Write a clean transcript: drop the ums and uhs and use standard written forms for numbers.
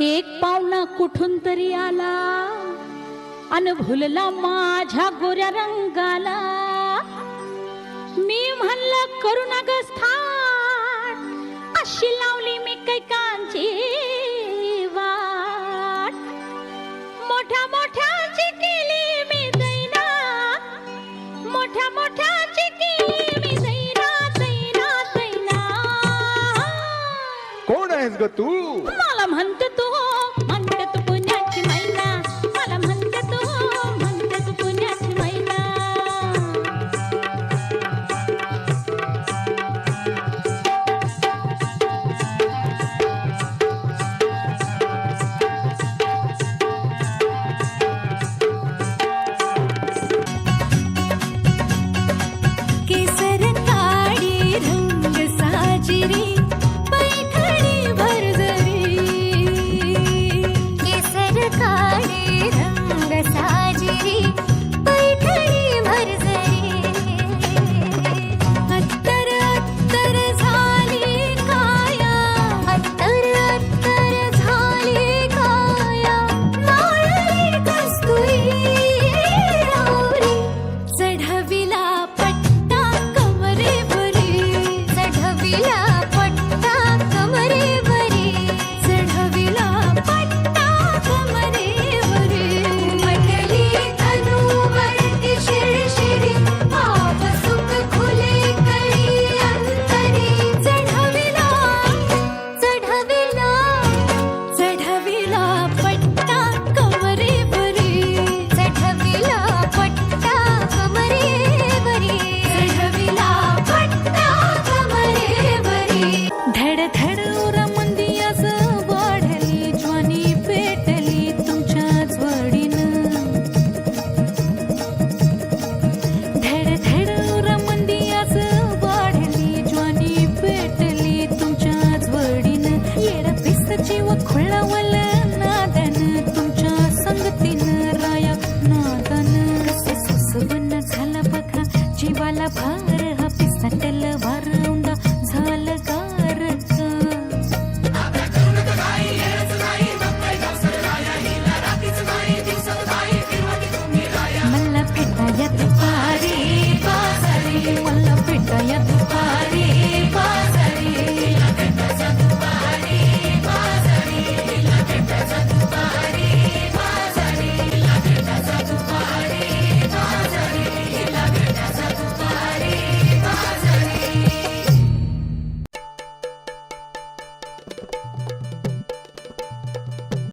एक पाहुणा कुठून तरी आला अन भुलला माझ्या गोऱ्या रंगाला. मी म्हणलं करू ना ग स्थान, अशी लावली मी कैकांची वाट. मोठ्या मोठ्याची केली मी दैना, मोठ्या मोठ्याची केली मी दैना दैना दैना. कोण आहेस ग तू? मला म्हणते